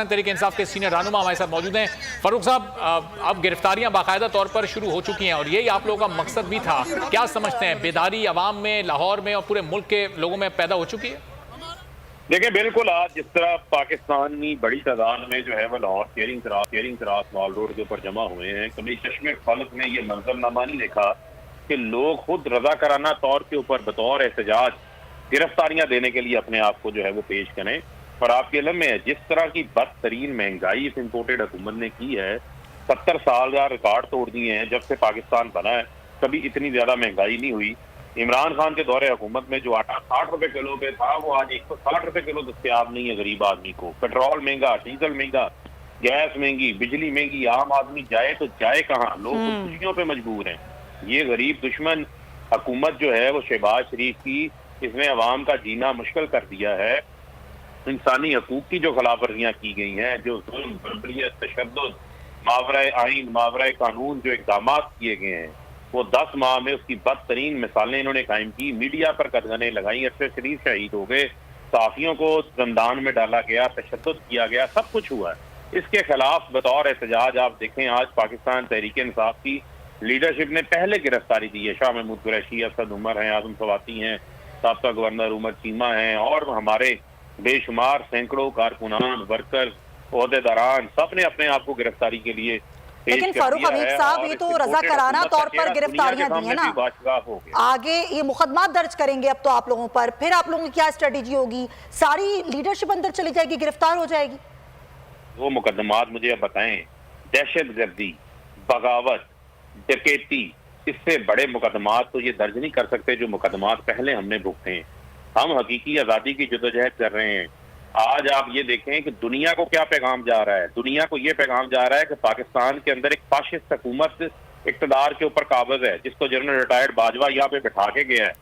तहरीक इंसाफ के सीनियर रहनुमा हमारे साथ मौजूद हैं। फारूक साहब, अब गिरफ्तारियां बाकायदा तौर पर शुरू हो चुकी हैं और यही आप लोगों का मकसद भी था। क्या समझते हैं, बेदारी अवाम में, लाहौर में और पूरे मुल्क के लोगों में पैदा हो चुकी है? देखिए, बिल्कुल आज जिस तरह पाकिस्तानी बड़ी तादाद में जो है वो Lahore caring cross mall road के ऊपर जमा हुए हैं, कभी चश्मे खल्क ने ये मंजरनामा नहीं देखा कि लोग खुद रजाकाराना तौर के ऊपर बतौर एहतजाज गिरफ्तारियां देने के लिए अपने आप को जो है वो पेश करें। और आपके इल्म में जिस तरह की बदतरीन महंगाई इस इम्पोर्टेड हुकूमत ने की है, 70 साल का रिकॉर्ड तोड़ दिए हैं जब से पाकिस्तान बना है। कभी इतनी ज्यादा महंगाई नहीं हुई। इमरान खान के दौरे हुकूमत में जो आटा 60 रुपए किलो पे था वो आज 160 रुपए किलो दस्तयाब नहीं है गरीब आदमी को। पेट्रोल महंगा, डीजल महंगा, गैस महंगी, बिजली महंगी। आम आदमी जाए तो जाए कहाँ? लोग खुशियों पे मजबूर हैं। ये गरीब दुश्मन हुकूमत जो है वो शहबाज शरीफ की, इसने अवाम का जीना मुश्किल कर दिया है। इंसानी हकूक की जो खिलाफ वर्जियां की गई हैं, जो जुल्म, बर्बरियत, तशद्दुद, मावराए आइन, मावराए कानून जो इक़दाम किए गए हैं, वो 10 माह में उसकी बदतरीन मिसालें इन्होंने कायम की। मीडिया पर कदगने लगाई, अरशद शरीफ शहीद हो गए, सहाफियों को जंदान में डाला गया, तशद्दुद किया गया, सब कुछ हुआ है। इसके खिलाफ बतौर एहतजाज आप देखें, आज पाकिस्तान तहरीक इंसाफ की लीडरशिप ने पहले गिरफ्तारी दी है। शाह महमूद कुरैशी, असद उमर हैं, आजम सवाती हैं, साबका गवर्नर उमर चीमा हैं और हमारे बेशुमार सैकड़ों कारकुनान, वर्कर, ओहदेदारान, सब ने अपने आप को गिरफ्तारी के लिए। लेकिन फारूक हबीब साहब, ये तो रजाकाराना तौर पर गिरफ्तारियां दी है ना, आगे ये मुकदमा दर्ज करेंगे अब तो आप लोगों पर, फिर आप लोगों की क्या स्ट्रेटेजी होगी? सारी लीडरशिप अंदर चली जाएगी, गिरफ्तार हो जाएगी? वो मुकदमात मुझे अब बताएं। दहशतगर्दी, बगावत, डकैती, इससे बड़े मुकदमात तो ये दर्ज नहीं कर सकते जो मुकदमात पहले हमने भुगते हैं। हम हकीकी आज़ादी की जदोजहद कर रहे हैं। आज आप ये देखें कि दुनिया को क्या पैगाम जा रहा है। दुनिया को ये पैगाम जा रहा है कि पाकिस्तान के अंदर एक फाशिस्ट हुकूमत इक़्तिदार के ऊपर काबिज है, जिसको जनरल रिटायर्ड बाजवा यहाँ पे बिठा के गया है।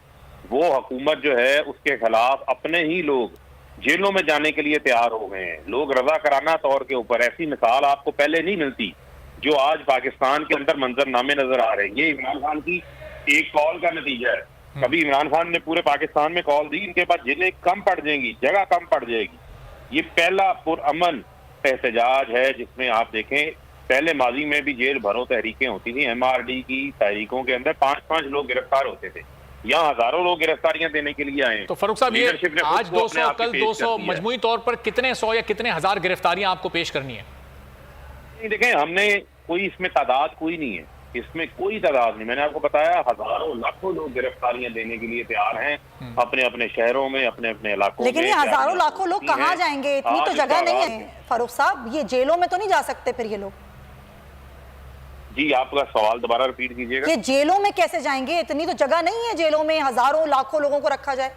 वो हुकूमत जो है उसके खिलाफ अपने ही लोग जेलों में जाने के लिए तैयार हो गए हैं। लोग रज़ाकाराना तौर के ऊपर, ऐसी मिसाल आपको पहले नहीं मिलती जो आज पाकिस्तान के अंदर मंजरनामे नजर आ रहे हैं। ये इमरान खान की एक कॉल का नतीजा है। कभी इमरान खान ने पूरे पाकिस्तान में कॉल दी, इनके पास जेलें कम पड़ जाएंगी, जगह कम पड़ जाएगी। ये पहला पुरअमन एहतजाज है जिसमें आप देखें, पहले माजी में भी जेल भरो तहरीकें होती थी। MRD की तहरीकों के अंदर 5-5 लोग गिरफ्तार होते थे। यहाँ हजारों लोग गिरफ्तारियां देने के लिए आए। तो फारूक साहब, ये आज 200, कल 200, मजमूई तौर पर कितने 100 या कितने हजार गिरफ्तारियां आपको पेश करनी है? देखें, हमने कोई इसमें तादाद कोई नहीं है, इसमें कोई तादाद नहीं। मैंने आपको बताया हजारों लाखों लोग गिरफ्तारियां देने के लिए तैयार हैं अपने अपने शहरों में, अपने अपने इलाकों में। लेकिन ये हजारों लाखों लोग कहाँ जाएंगे? इतनी तो जगह नहीं है फारूक साहब, ये जेलों में तो नहीं जा सकते फिर ये लोग? जी, आपका सवाल दोबारा रिपीट कीजिएगा। ये जेलों में कैसे जाएंगे? इतनी तो जगह नहीं है जेलों में, हजारों लाखों लोगों को रखा जाए।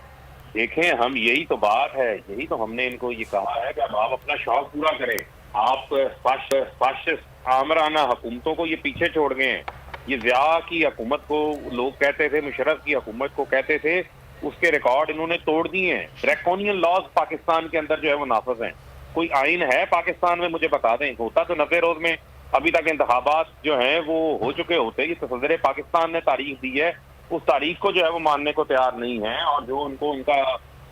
देखें, हम यही तो बात है, यही तो हमने इनको ये कहा है कि अब आप अपना शौक पूरा करें। आप फाशिस्ट आमराना हुकूमतों को ये पीछे छोड़ गए हैं। ये ज़िया की हुकूमत को लोग कहते थे, मुशर्रफ की हुकूमत को कहते थे, उसके रिकॉर्ड इन्होंने तोड़ दिए हैं। ड्रैकोनियन लॉज पाकिस्तान के अंदर जो है वो नाफिज हैं। कोई आइन है पाकिस्तान में? मुझे बता दें। होता तो 90 रोज में अभी तक इंतखाबात जो हैं वो हो चुके होते। ये सदर पाकिस्तान ने तारीख दी है, उस तारीख को जो है वो मानने को तैयार नहीं है। और जो उनको उनका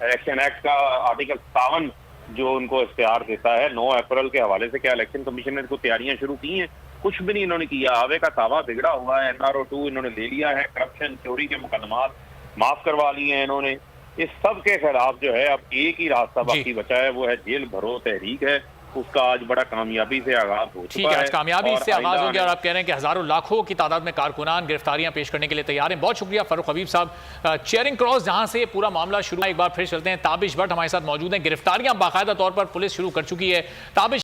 इलेक्शन एक्ट का आर्टिकल 57 जो उनको इख्तियार देता है 9 अप्रैल के हवाले से, क्या इलेक्शन कमीशन ने इनको तैयारियां शुरू की हैं? कुछ भी नहीं इन्होंने किया। आवे का तावा बिगड़ा हुआ है। NRO 2 इन्होंने ले लिया है। करप्शन, चोरी के मुकदमात माफ करवा लिए हैं इन्होंने। इस सब के खिलाफ जो है अब एक ही रास्ता बाकी बचा है, वो है जेल भरो तहरीक है। उसका आज बड़ा कामयाबी से आगाज हो चुका है। आज कामयाबी से आगाज हो गया और आप कह रहे हैं कि हजारों लाखों की तादाद में कारकुनान गिरफ्तारियां पेश करने के लिए तैयार हैं। बहुत शुक्रिया फारूक हबीब साहब। चेयरिंग क्रॉस जहां से पूरा मामला शुरू, एक बार फिर चलते हैं। ताबिश भट्ट हमारे साथ मौजूद हैं। गिरफ्तारियां बाकायदा तौर पर पुलिस शुरू कर चुकी है। ताबिश,